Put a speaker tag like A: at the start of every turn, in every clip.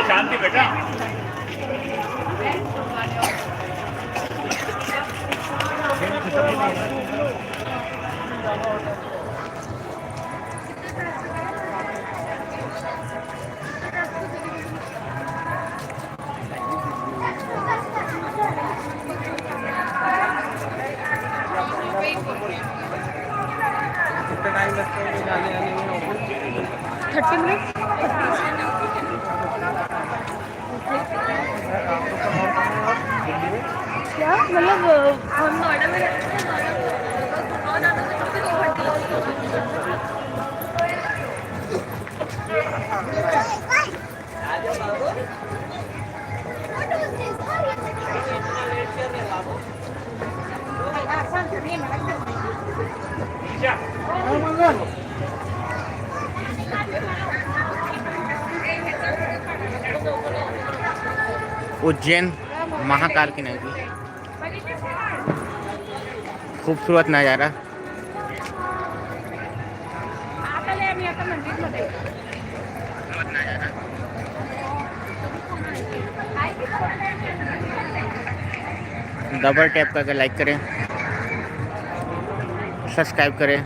A: शांति बेटा। कितना टाइम लगता है जाने आने में?
B: 30 मिनट। क्या मतलब हम नोएडा में रहते हैं, नोएडा में तो 2 घंटे।
C: उज्जैन महाकाल की नगरी, खूबसूरत नज़ारा। डबल टैप करके लाइक करें, सब्सक्राइब करें।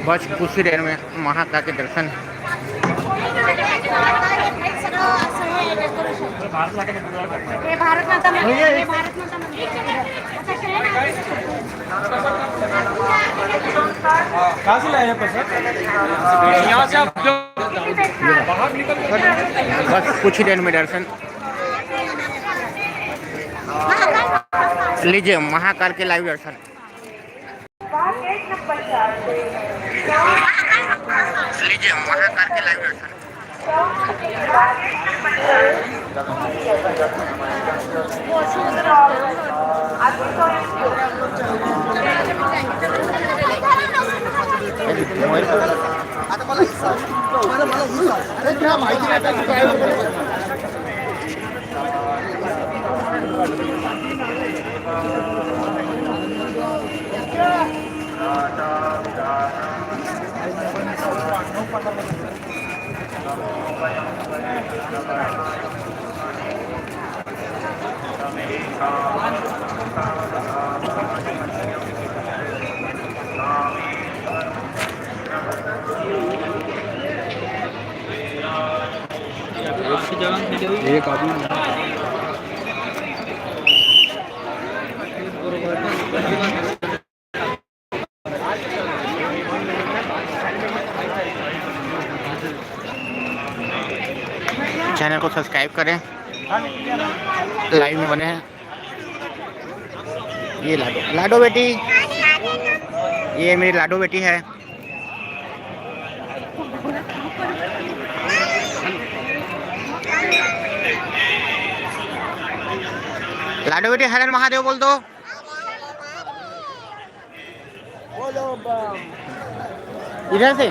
C: बस कुछ ही देर में महाकाल के दर्शन।
A: कहाँ से लाए हैं पैसा? यहाँ से आप बाहर निकल
C: बस कुछ ही देर में दर्शन लीजिए, महाकाल के लाइव दर्शन लीजिए, महाकाल के लाइव दर्शन। एक आदमी चैनल को सब्सक्राइब करें, लाइव में बने हैं। ये लाडो लाडो बेटी, ये मेरी लाडो बेटी है। लाडो बेटी हर हर महादेव बोल दो। इधर से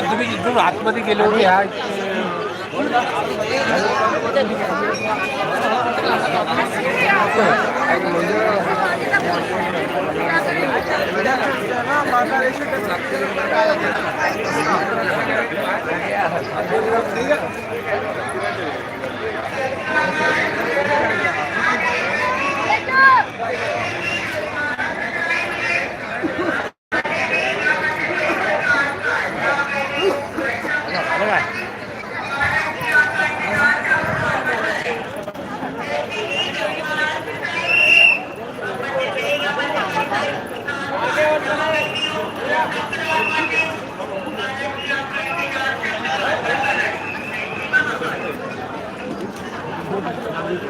A: तुम्ही इथून आतमध्ये गेले होते ह्या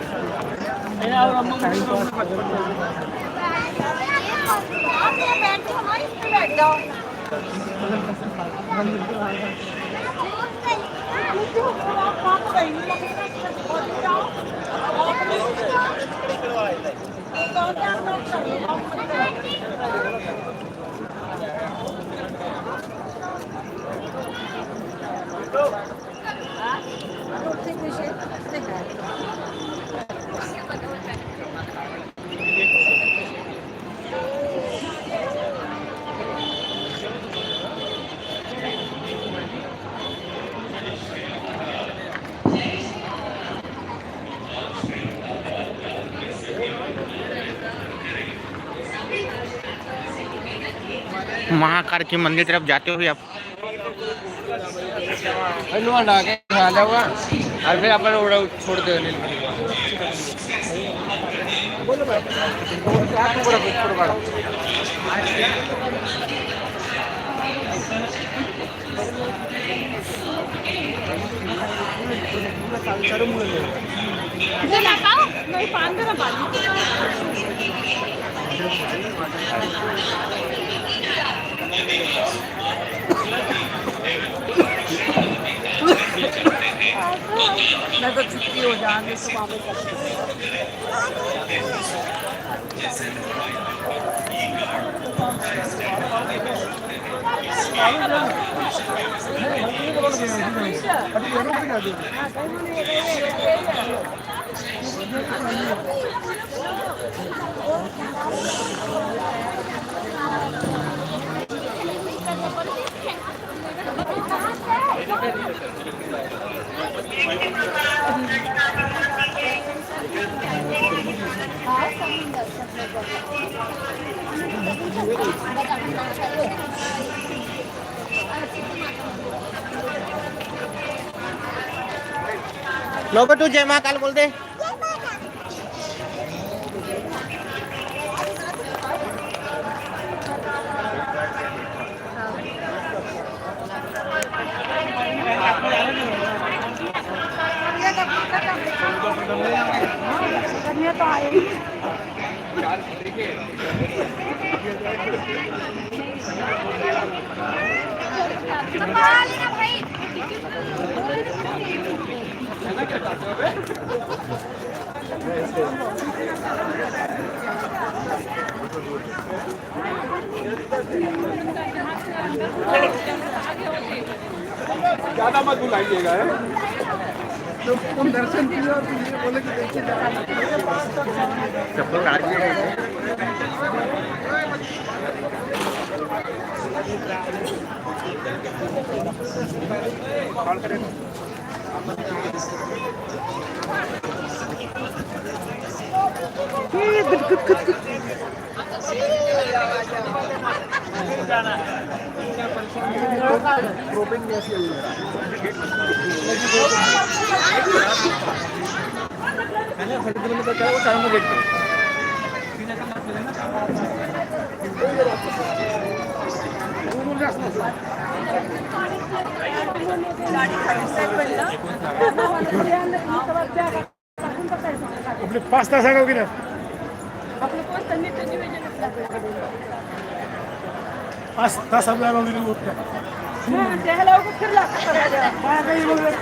A: और अम्मा को
B: आप ये बैठ के हमारी इस पे बैठ जाओ।
C: महाकाल के मंदिर तरफ जाते हुए आप
A: हनुमान आके खा जाऊंगा और फिर अपन उड़ा छोड़ दे बोलो भाई क्या तू बड़ा ऊपर बड़ा
B: इधर लगाओ नहीं पान दे ना बाजू मैं तो छुट्टी हो जाने तो वापस
C: लो बेटू जय महाकाल बोल दे।
B: तो आए
A: ज्यादा मत बुलाइएगा
D: तो तुम दर्शन किए और तुम ये बोले कि देखिए
C: सब लोग आज
D: प्रोपिंग ऐसी हुई मैंने 30 किलोमीटर क्या वो 4 में गेट पे आपले 5 तास आहे का
B: आपलं कोण संधी त्यांनी वेगळं
D: 5 तास आपल्याला वगैरे होत नाही
B: त्याला फिरला
D: काय काही बोलत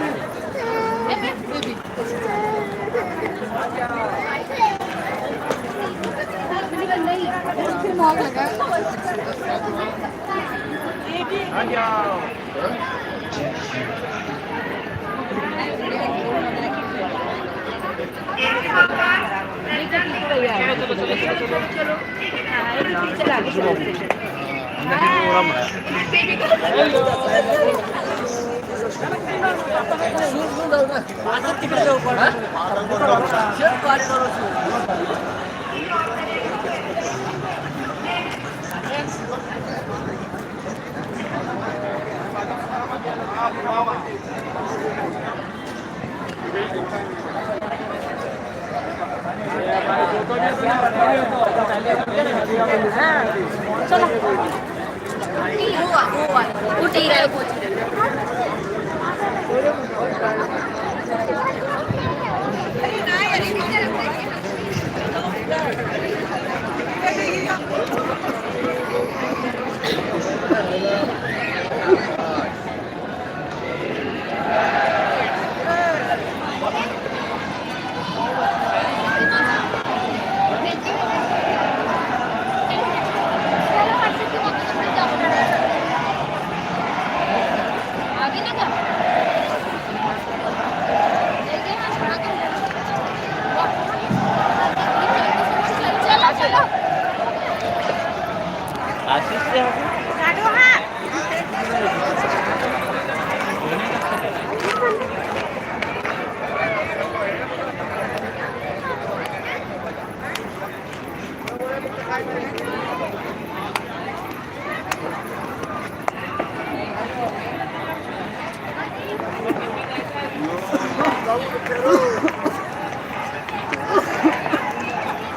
B: चलो गाडो हा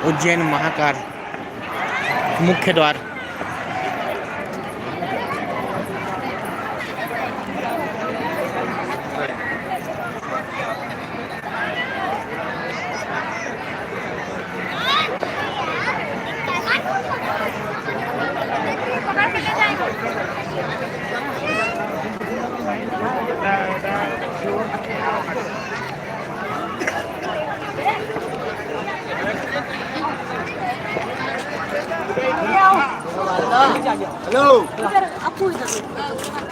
C: उज्जैन महाकाल मुख्य द्वार।
B: पकड़ के ले जाएंगे।
D: हेलो
B: इधर अपू इधर